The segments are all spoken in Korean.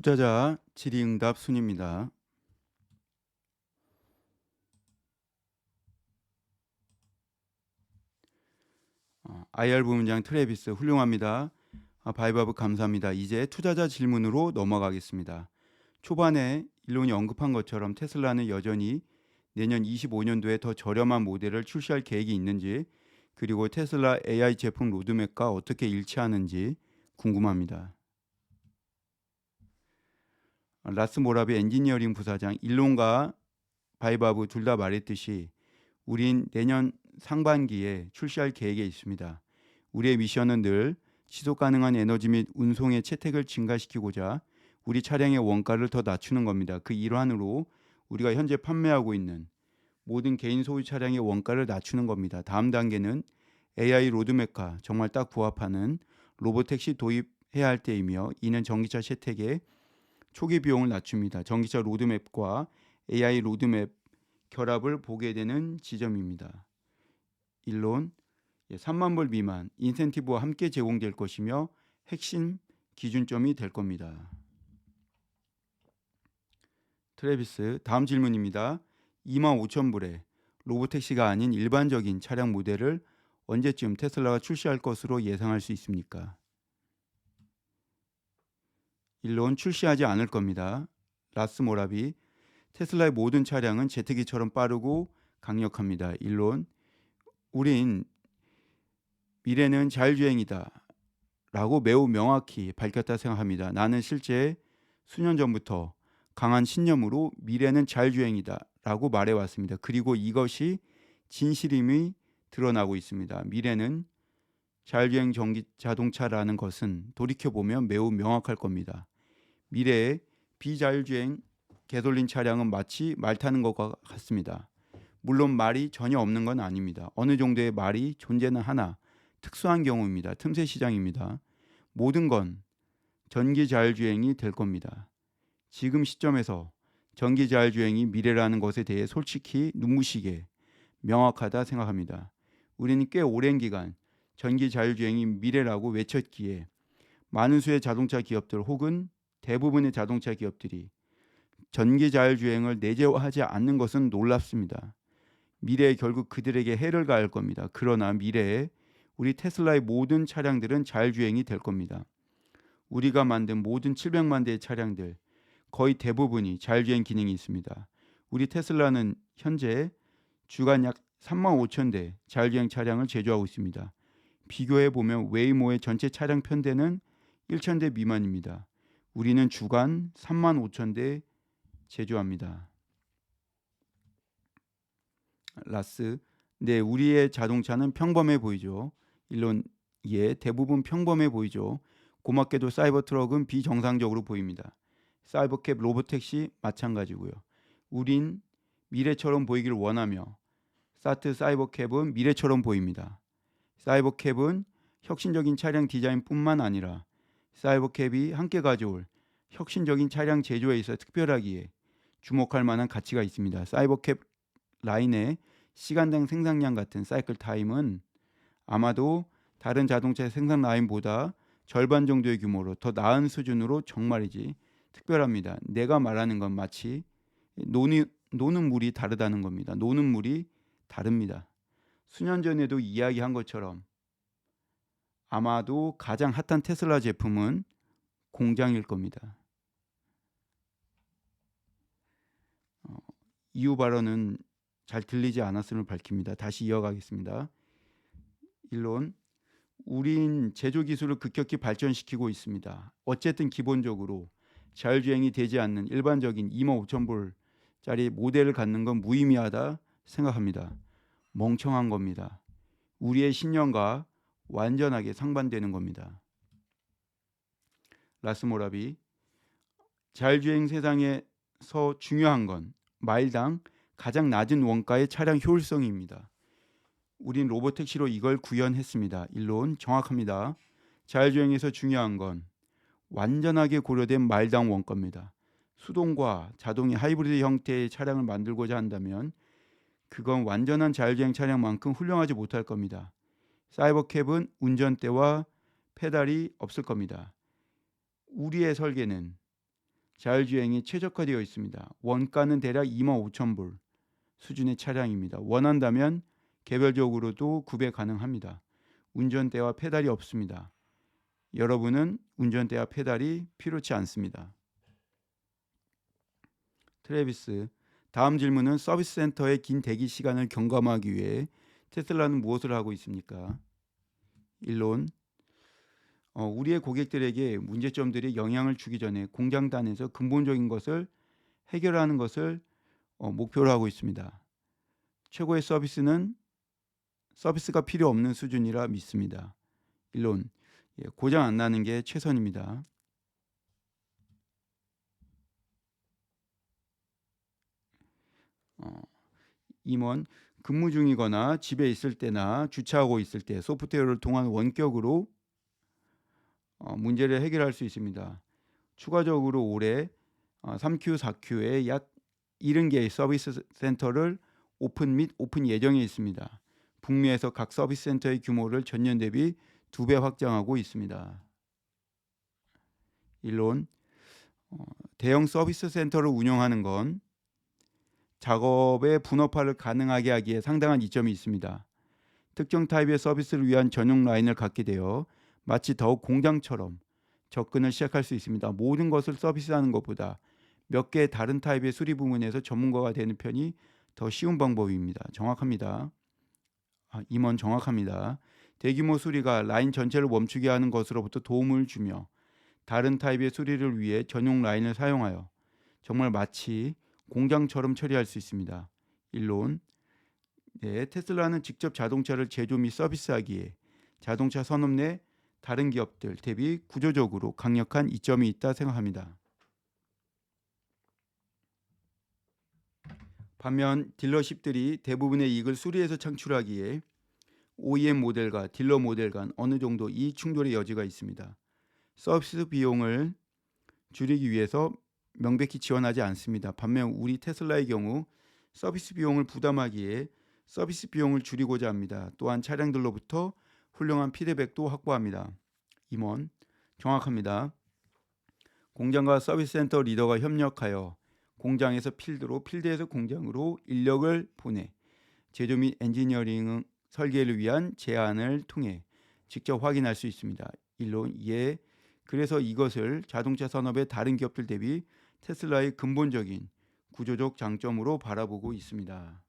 투자자 질의응답 순입니다. IR 부문장 트래비스 훌륭합니다. 바이바브 감사합니다. 이제 투자자 질문으로 넘어가겠습니다. 초반에 일론이 언급한 것처럼 테슬라는 여전히 내년 25년도에 더 저렴한 모델을 출시할 계획이 있는지, 그리고 테슬라 AI 제품 로드맵과 어떻게 일치하는지 궁금합니다. 라스 모라비 엔지니어링 부사장, 일론과 바이바브 둘 다 말했듯이 우린 내년 상반기에 출시할 계획에 있습니다. 우리의 미션은 늘 지속 가능한 에너지 및 운송의 채택을 증가시키고자 우리 차량의 원가를 더 낮추는 겁니다. 그 일환으로 우리가 현재 판매하고 있는 모든 개인 소유 차량의 원가를 낮추는 겁니다. 다음 단계는 AI 로드맵과 정말 딱 부합하는 로보택시 도입해야 할 때이며, 이는 전기차 채택의 초기 비용을 낮춥니다. 전기차 로드맵과 AI 로드맵 결합을 보게 되는 지점입니다. 일론, 3만 불 미만 인센티브와 함께 제공될 것이며 핵심 기준점이 될 겁니다. 트래비스, 다음 질문입니다. 25,000불에 로보택시가 아닌 일반적인 차량 모델을 언제쯤 테슬라가 출시할 것으로 예상할 수 있습니까? 일론, 출시하지 않을 겁니다. 라스 모라비, 테슬라의 모든 차량은 제트기처럼 빠르고 강력합니다. 일론, 우린 미래는 자율주행이다 라고 매우 명확히 밝혔다 생각합니다. 나는 실제 수년 전부터 강한 신념으로 미래는 자율주행이다 라고 말해왔습니다. 그리고 이것이 진실임이 드러나고 있습니다. 미래는 자율주행 전기 자동차라는 것은 돌이켜보면 매우 명확할 겁니다. 미래의 비자율주행 개솔린 차량은 마치 말 타는 것과 같습니다. 물론 말이 전혀 없는 건 아닙니다. 어느 정도의 말이 존재는 하나 특수한 경우입니다. 틈새 시장입니다. 모든 건 전기 자율주행이 될 겁니다. 지금 시점에서 전기 자율주행이 미래라는 것에 대해 솔직히 눈부시게 명확하다 생각합니다. 우리는 꽤 오랜 기간 전기 자율주행이 미래라고 외쳤기에 많은 수의 자동차 기업들 혹은 대부분의 자동차 기업들이 전기 자율주행을 내재화하지 않는 것은 놀랍습니다. 미래에 결국 그들에게 해를 가할 겁니다. 그러나 미래에 우리 테슬라의 모든 차량들은 자율주행이 될 겁니다. 우리가 만든 모든 700만 대의 차량들 거의 대부분이 자율주행 기능이 있습니다. 우리 테슬라는 현재 주간 약 3만 5천 대 자율주행 차량을 제조하고 있습니다. 비교해 보면 웨이모의 전체 차량 편대는 1천 대 미만입니다. 우리는 주간 3만 5천 대 제조합니다. 라스, 네, 우리의 자동차는 평범해 보이죠. 일론, 예, 대부분 평범해 보이죠. 고맙게도 사이버 트럭은 비정상적으로 보입니다. 사이버캡 로보택시 마찬가지고요. 우린 미래처럼 보이길 원하며 사트 사이버캡은 미래처럼 보입니다. 사이버캡은 혁신적인 차량 디자인뿐만 아니라 사이버캡이 함께 가져올 혁신적인 차량 제조에 있어 특별하기에 주목할 만한 가치가 있습니다. 사이버캡 라인의 시간당 생산량 같은 사이클 타임은 아마도 다른 자동차의 생산 라인보다 절반 정도의 규모로 더 나은 수준으로 정말이지 특별합니다. 내가 말하는 건 마치 노는 물이 다르다는 겁니다. 노는 물이 다릅니다. 수년 전에도 이야기한 것처럼 아마도 가장 핫한 테슬라 제품은 공장일 겁니다. 이후 발언은 잘 들리지 않았음을 밝힙니다. 다시 이어가겠습니다. 일론, 우린 제조 기술을 급격히 발전시키고 있습니다. 어쨌든 기본적으로 자율주행이 되지 않는 일반적인 25,000불짜리 모델을 갖는 건 무의미하다 생각합니다. 멍청한 겁니다. 우리의 신념과 완전하게 상반되는 겁니다. 라스모라비, 자율주행 세상에서 중요한 건 마일당 가장 낮은 원가의 차량 효율성입니다. 우린 로보택시로 이걸 구현했습니다. 일론, 정확합니다. 자율주행에서 중요한 건 완전하게 고려된 마일당 원가입니다. 수동과 자동의 하이브리드 형태의 차량을 만들고자 한다면 그건 완전한 자율주행 차량만큼 훌륭하지 못할 겁니다. 사이버캡은 운전대와 페달이 없을 겁니다. 우리의 설계는 자율주행이 최적화되어 있습니다. 원가는 대략 25,000불 수준의 차량입니다. 원한다면 개별적으로도 구매 가능합니다. 운전대와 페달이 없습니다. 여러분은 운전대와 페달이 필요치 않습니다. 트래비스, 다음 질문은 서비스 센터의 긴 대기 시간을 경감하기 위해 테슬라는 무엇을 하고 있습니까? 1론, 우리의 고객들에게 문제점들이 영향을 주기 전에 공장단에서 근본적인 것을 해결하는 것을 목표로 하고 있습니다. 최고의 서비스가 필요 없는 수준이라 믿습니다. 1론, 고장 안 나는 게 최선입니다. 임원, 근무 중이거나 집에 있을 때나 주차하고 있을 때 소프트웨어를 통한 원격으로 문제를 해결할 수 있습니다. 추가적으로 올해 3Q, 4Q에 약 70개의 서비스 센터를 오픈 및 오픈 예정에 있습니다. 북미에서 각 서비스 센터의 규모를 전년 대비 2배 확장하고 있습니다. 1론, 대형 서비스 센터를 운영하는 건 작업의 분업화를 가능하게 하기에 상당한 이점이 있습니다. 특정 타입의 서비스를 위한 전용 라인을 갖게 되어 마치 더욱 공장처럼 접근을 시작할 수 있습니다. 모든 것을 서비스하는 것보다 몇 개의 다른 타입의 수리 부문에서 전문가가 되는 편이 더 쉬운 방법입니다. 정확합니다. 임원 정확합니다. 대규모 수리가 라인 전체를 멈추게 하는 것으로부터 도움을 주며 다른 타입의 수리를 위해 전용 라인을 사용하여 정말 마치 공장처럼 처리할 수 있습니다. 1론, 테슬라는 직접 자동차를 제조 및 서비스하기에 자동차 산업 내 다른 기업들 대비 구조적으로 강력한 이점이 있다 생각합니다. 반면 딜러십들이 대부분의 이익을 수리해서 창출하기에 OEM 모델과 딜러 모델 간 어느 정도 이익 충돌의 여지가 있습니다. 서비스 비용을 줄이기 위해서 명백히 지원하지 않습니다. 반면 우리 테슬라의 경우 서비스 비용을 부담하기에 서비스 비용을 줄이고자 합니다. 또한 차량들로부터 훌륭한 피드백도 확보합니다. 임원, 정확합니다. 공장과 서비스 센터 리더가 협력하여 공장에서 필드로, 필드에서 공장으로 인력을 보내 제조 및 엔지니어링 설계를 위한 제안을 통해 직접 확인할 수 있습니다. 일론, 그래서 이것을 자동차 산업의 다른 기업들 대비 테슬라의 근본적인 구조적 장점으로 바라보고 있습니다.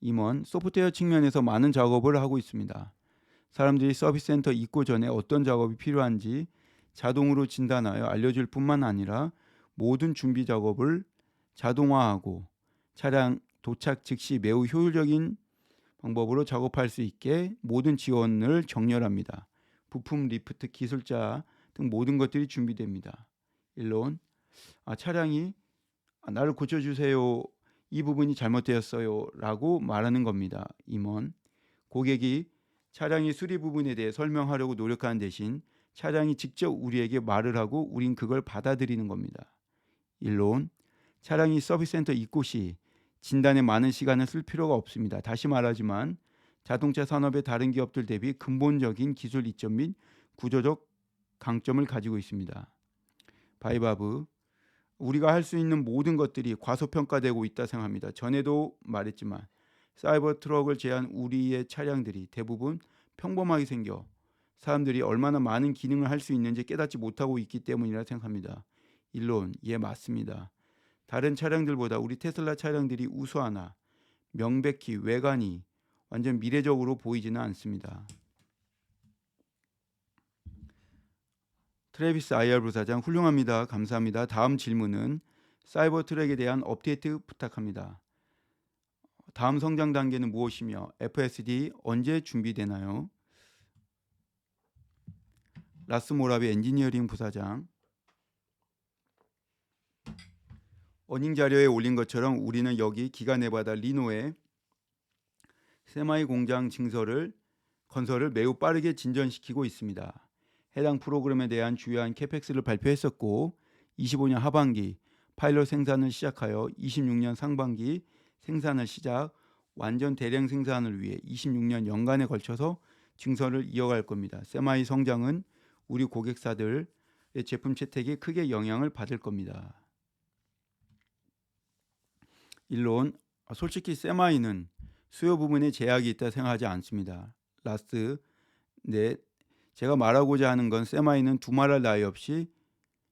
임원, 소프트웨어 측면에서 많은 작업을 하고 있습니다. 사람들이 서비스 센터 입고 전에 어떤 작업이 필요한지 자동으로 진단하여 알려줄 뿐만 아니라 모든 준비 작업을 자동화하고 차량 도착 즉시 매우 효율적인 방법으로 작업할 수 있게 모든 지원을 정렬합니다. 부품, 리프트, 기술자 등 모든 것들이 준비됩니다. 일론, 차량이 나를 고쳐주세요. 이 부분이 잘못되었어요. 라고 말하는 겁니다. 임원, 고객이 차량의 수리 부분에 대해 설명하려고 노력하는 대신 차량이 직접 우리에게 말을 하고 우린 그걸 받아들이는 겁니다. 일론, 차량이 서비스 센터 입고 시 진단에 많은 시간을 쓸 필요가 없습니다. 다시 말하지만 자동차 산업의 다른 기업들 대비 근본적인 기술 이점 및 구조적 강점을 가지고 있습니다. 바이바브, 우리가 할 수 있는 모든 것들이 과소평가되고 있다 생각합니다. 전에도 말했지만 사이버 트럭을 제한 우리의 차량들이 대부분 평범하게 생겨 사람들이 얼마나 많은 기능을 할 수 있는지 깨닫지 못하고 있기 때문이라 생각합니다. 일론, 맞습니다. 다른 차량들보다 우리 테슬라 차량들이 우수하나 명백히 외관이 완전 미래적으로 보이지는 않습니다. 트래비스 IR 부사장, 훌륭합니다. 감사합니다. 다음 질문은 사이버 트랙에 대한 업데이트 부탁합니다. 다음 성장 단계는 무엇이며 FSD 언제 준비되나요? 라스 모라비 엔지니어링 부사장, 어닝 자료에 올린 것처럼 우리는 여기 기가 네바다 리노의 세마이 공장 건설을 매우 빠르게 진전시키고 있습니다. 해당 프로그램에 대한 주요한 캐펙스를 발표했었고 25년 하반기 파일럿 생산을 시작하여 26년 상반기 생산을 시작, 완전 대량 생산을 위해 26년 연간에 걸쳐서 증설을 이어갈 겁니다. 세마이 성장은 우리 고객사들 제품 채택에 크게 영향을 받을 겁니다. 일론, 솔직히 세마이는 수요 부분에 제약이 있다 생각하지 않습니다. 라스트, 네, 제가 말하고자 하는 건 세마이는 두말할 나위 없이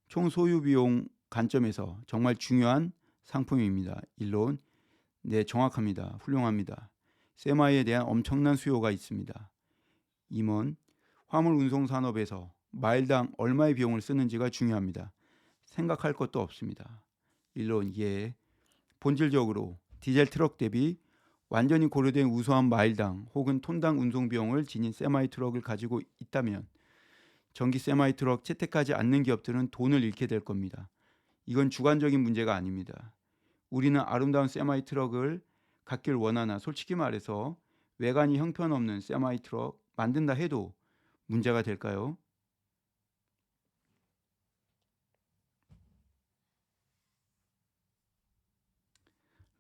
총 소유 비용 관점에서 정말 중요한 상품입니다. 일론, 네, 정확합니다. 훌륭합니다. 세마이에 대한 엄청난 수요가 있습니다. 임원, 화물 운송 산업에서 마일당 얼마의 비용을 쓰는지가 중요합니다. 생각할 것도 없습니다. 일론, 예, 본질적으로 디젤 트럭 대비 완전히 고려된 우수한 마일당 혹은 톤당 운송 비용을 지닌 세마이 트럭을 가지고 있다면 전기 세마이 트럭 채택하지 않는 기업들은 돈을 잃게 될 겁니다. 이건 주관적인 문제가 아닙니다. 우리는 아름다운 세마이 트럭을 갖길 원하나 솔직히 말해서 외관이 형편없는 세마이 트럭 만든다 해도 문제가 될까요?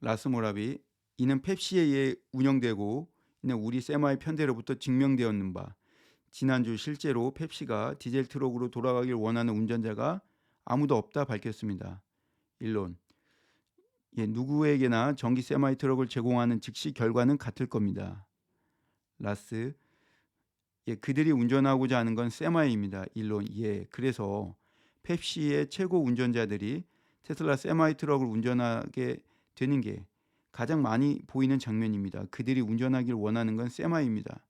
라스모라비, 이는 펩시에 의해 운영되고 있는 우리 세마이 편대로부터 증명되었는 바 지난주 실제로 펩시가 디젤 트럭으로 돌아가길 원하는 운전자가 아무도 없다 밝혔습니다. 일론, 예, 누구에게나 전기 세마이 트럭을 제공하는 즉시 결과는 같을 겁니다. 라스, 예, 그들이 운전하고자 하는 건 세마이입니다. 일론, 예, 그래서 펩시의 최고 운전자들이 테슬라 세마이 트럭을 운전하게 되는 게 가장 많이 보이는 장면입니다. 그들이 운전하길 원하는 건 세마이입니다.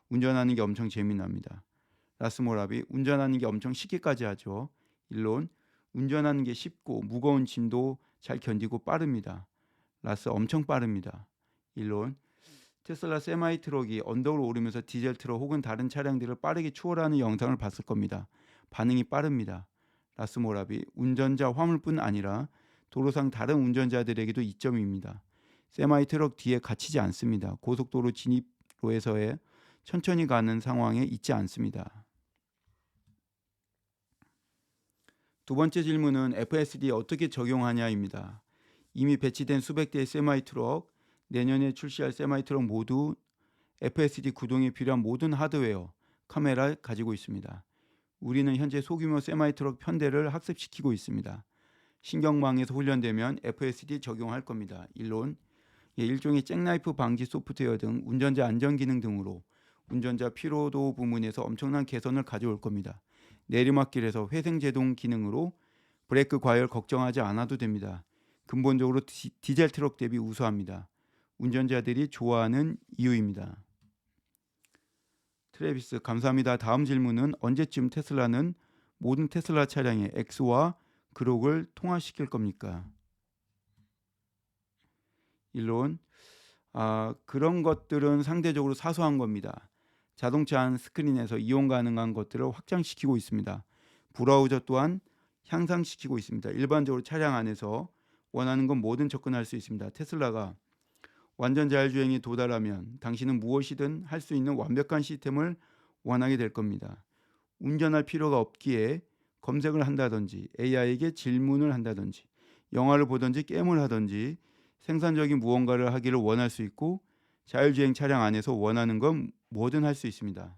운전하는 게 엄청 재미납니다. 라스모라비, 운전하는 게 엄청 쉽게까지 하죠. 일론, 운전하는 게 쉽고 무거운 짐도 잘 견디고 빠릅니다. 라스, 엄청 빠릅니다. 일론, 테슬라 세마이 트럭이 언덕을 오르면서 디젤 트럭 혹은 다른 차량들을 빠르게 추월하는 영상을 봤을 겁니다. 반응이 빠릅니다. 라스모라비, 운전자 화물뿐 아니라 도로상 다른 운전자들에게도 이점입니다. 세마이 트럭 뒤에 갇히지 않습니다. 고속도로 진입로에서의 천천히 가는 상황에 있지 않습니다. 두 번째 질문은 FSD에 어떻게 적용하냐입니다. 이미 배치된 수백 대의 세마이 트럭, 내년에 출시할 세마이 트럭 모두 FSD 구동에 필요한 모든 하드웨어, 카메라 가지고 있습니다. 우리는 현재 소규모 세마이 트럭 편대를 학습시키고 있습니다. 신경망에서 훈련되면 FSD 적용할 겁니다. 일론, 일종의 잭나이프 방지 소프트웨어 등 운전자 안전 기능 등으로 운전자 피로도 부문에서 엄청난 개선을 가져올 겁니다. 내리막길에서 회생제동 기능으로 브레이크 과열 걱정하지 않아도 됩니다. 근본적으로 디젤 트럭 대비 우수합니다. 운전자들이 좋아하는 이유입니다. 트래비스, 감사합니다. 다음 질문은 언제쯤 테슬라는 모든 테슬라 차량에 X와 그록을 통합시킬 겁니까? 일론, 그런 것들은 상대적으로 사소한 겁니다. 자동차 안 스크린에서 이용 가능한 것들을 확장시키고 있습니다. 브라우저 또한 향상시키고 있습니다. 일반적으로 차량 안에서 원하는 건 뭐든 접근할 수 있습니다. 테슬라가 완전 자율주행에 도달하면 당신은 무엇이든 할 수 있는 완벽한 시스템을 원하게 될 겁니다. 운전할 필요가 없기에 검색을 한다든지 AI에게 질문을 한다든지 영화를 보든지 게임을 하든지 생산적인 무언가를 하기를 원할 수 있고 자율주행 차량 안에서 원하는 건 뭐든 할 수 있습니다.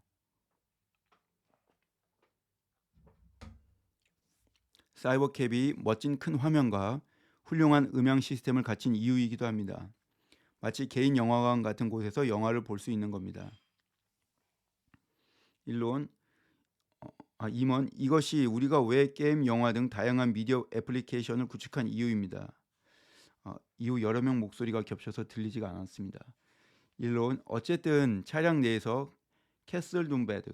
사이버캡이 멋진 큰 화면과 훌륭한 음향 시스템을 갖춘 이유이기도 합니다. 마치 개인 영화관 같은 곳에서 영화를 볼 수 있는 겁니다. 일론, 임원, 이것이 우리가 왜 게임, 영화 등 다양한 미디어 애플리케이션을 구축한 이유입니다. 이후 여러 명 목소리가 겹쳐서 들리지가 않았습니다. 일론, 어쨌든 차량 내에서 캐슬 둠베드,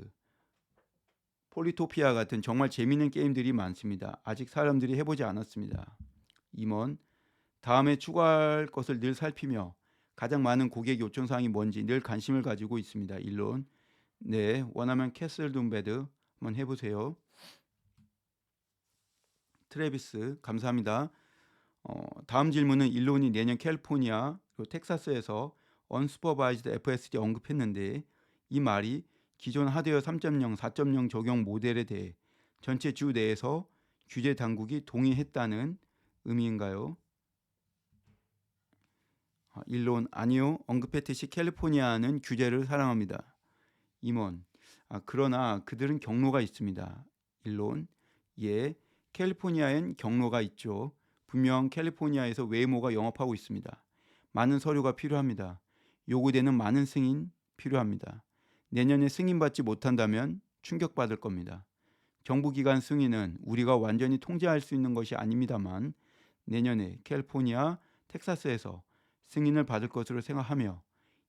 폴리토피아 같은 정말 재미있는 게임들이 많습니다. 아직 사람들이 해보지 않았습니다. 임원, 다음에 추가할 것을 늘 살피며 가장 많은 고객 요청사항이 뭔지 늘 관심을 가지고 있습니다. 일론, 네, 원하면 캐슬 둠베드 한번 해보세요. 트래비스, 감사합니다. 다음 질문은 일론이 내년 캘리포니아 그리고 텍사스에서 언슈퍼바이즈드 FSD 언급했는데 이 말이 기존 하드웨어 3.0, 4.0 적용 모델에 대해 전체 주 내에서 규제 당국이 동의했다는 의미인가요? 일론, 아니요. 언급했듯이 캘리포니아는 규제를 사랑합니다. 임원, 그러나 그들은 경로가 있습니다. 일론, 예, 캘리포니아엔 경로가 있죠. 분명 캘리포니아에서 웨이모가 영업하고 있습니다. 많은 서류가 필요합니다. 요구되는 많은 승인 필요합니다. 내년에 승인받지 못한다면 충격받을 겁니다. 정부기관 승인은 우리가 완전히 통제할 수 있는 것이 아닙니다만 내년에 캘리포니아, 텍사스에서 승인을 받을 것으로 생각하며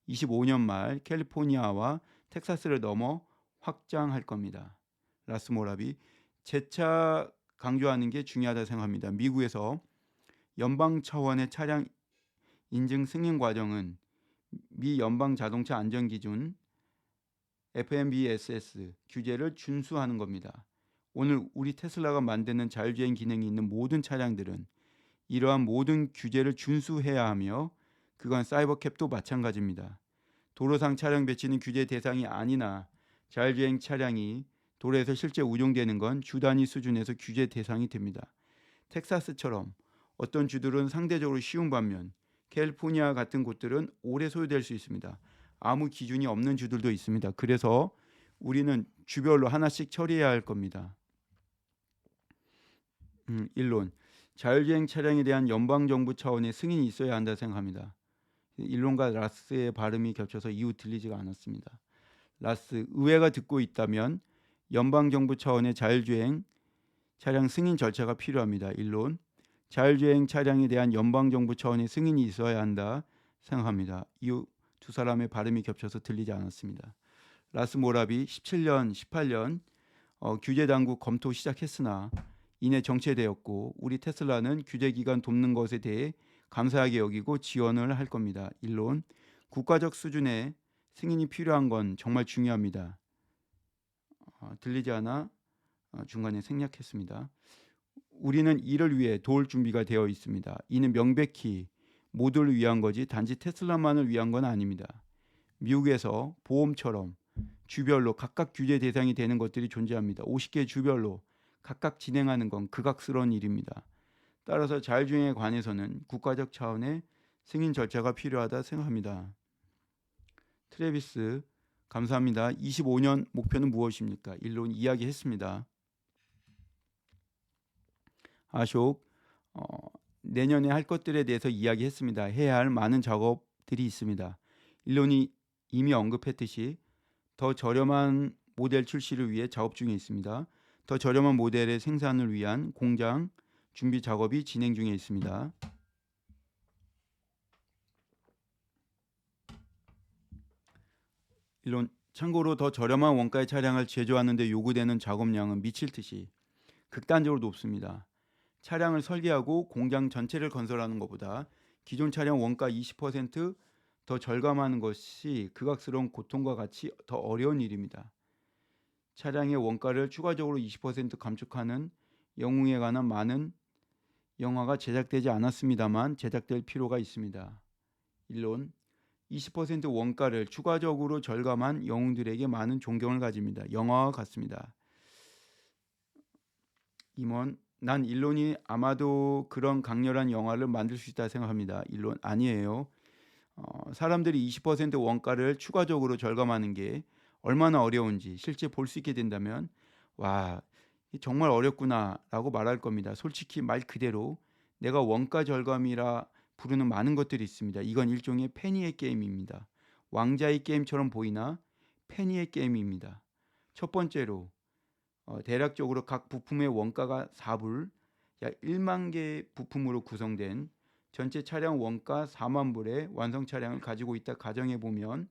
25년 말 캘리포니아와 텍사스를 넘어 확장할 겁니다. 라스모라비, 재차 강조하는 게 중요하다 생각합니다. 미국에서 연방 차원의 차량 인증 승인 과정은 미 연방 자동차 안전 기준 FMVSS 규제를 준수하는 겁니다. 오늘 우리 테슬라가 만드는 자율주행 기능이 있는 모든 차량들은 이러한 모든 규제를 준수해야 하며 그건 사이버캡도 마찬가지입니다. 도로상 차량 배치는 규제 대상이 아니나 자율주행 차량이 도로에서 실제 운용되는 건 주 단위 수준에서 규제 대상이 됩니다. 텍사스처럼 어떤 주들은 상대적으로 쉬운 반면 캘리포니아 같은 곳들은 오래 소요될 수 있습니다. 아무 기준이 없는 주들도 있습니다. 그래서 우리는 주별로 하나씩 처리해야 할 겁니다. 일론, 자율주행 차량에 대한 연방정부 차원의 승인이 있어야 한다 생각합니다. 일론과 라스의 발음이 겹쳐서 이후 들리지가 않았습니다. 라스, 의회가 듣고 있다면 연방정부 차원의 자율주행 차량 승인 절차가 필요합니다. 일론, 자율주행 차량에 대한 연방정부 차원의 승인이 있어야 한다 생각합니다. 이후 두 사람의 발음이 겹쳐서 들리지 않았습니다. 라스 모라비, 17년, 18년 규제 당국 검토 시작했으나 이내 정체되었고 우리 테슬라는 규제 기관 돕는 것에 대해 감사하게 여기고 지원을 할 겁니다. 일론, 국가적 수준의 승인이 필요한 건 정말 중요합니다. 들리지 않아 중간에 생략했습니다. 우리는 이를 위해 도울 준비가 되어 있습니다. 이는 명백히 모두를 위한 거지 단지 테슬라만을 위한 건 아닙니다. 미국에서 보험처럼 주별로 각각 규제 대상이 되는 것들이 존재합니다. 50개 주별로 각각 진행하는 건 극악스러운 일입니다. 따라서 자율주행에 관해서는 국가적 차원의 승인 절차가 필요하다 생각합니다. 트래비스, 감사합니다. 25년 목표는 무엇입니까? 일론 이야기했습니다. 아숍, 내년에 할 것들에 대해서 이야기했습니다. 해야 할 많은 작업들이 있습니다. 일론이 이미 언급했듯이 더 저렴한 모델 출시를 위해 작업 중에 있습니다. 더 저렴한 모델의 생산을 위한 공장 준비 작업이 진행 중에 있습니다. 일론, 참고로 더 저렴한 원가의 차량을 제조하는 데 요구되는 작업량은 미칠 듯이 극단적으로 높습니다. 차량을 설계하고 공장 전체를 건설하는 것보다 기존 차량 원가 20% 더 절감하는 것이 극악스러운 고통과 같이 더 어려운 일입니다. 차량의 원가를 추가적으로 20% 감축하는 영웅에 관한 많은 영화가 제작되지 않았습니다만 제작될 필요가 있습니다. 일론, 20% 원가를 추가적으로 절감한 영웅들에게 많은 존경을 가집니다. 영화와 같습니다. 임원, 난 일론이 아마도 그런 강렬한 영화를 만들 수 있다 생각합니다. 일론, 아니에요. 사람들이 20% 원가를 추가적으로 절감하는 게 얼마나 어려운지 실제 볼 수 있게 된다면 와, 정말 어렵구나라고 말할 겁니다. 솔직히 말 그대로 내가 원가 절감이라 부르는 많은 것들이 있습니다. 이건 일종의 페니의 게임입니다. 왕자의 게임처럼 보이나 페니의 게임입니다. 첫 번째로 대략적으로 각 부품의 원가가 4불, 약 1만 개 부품으로 구성된 전체 차량 원가 4만 불의 완성 차량을 가지고 있다 가정해 보면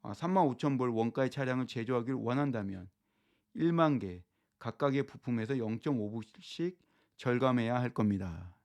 3만 5천 불 원가의 차량을 제조하기를 원한다면 1만 개 각각의 부품에서 0.5불씩 절감해야 할 겁니다.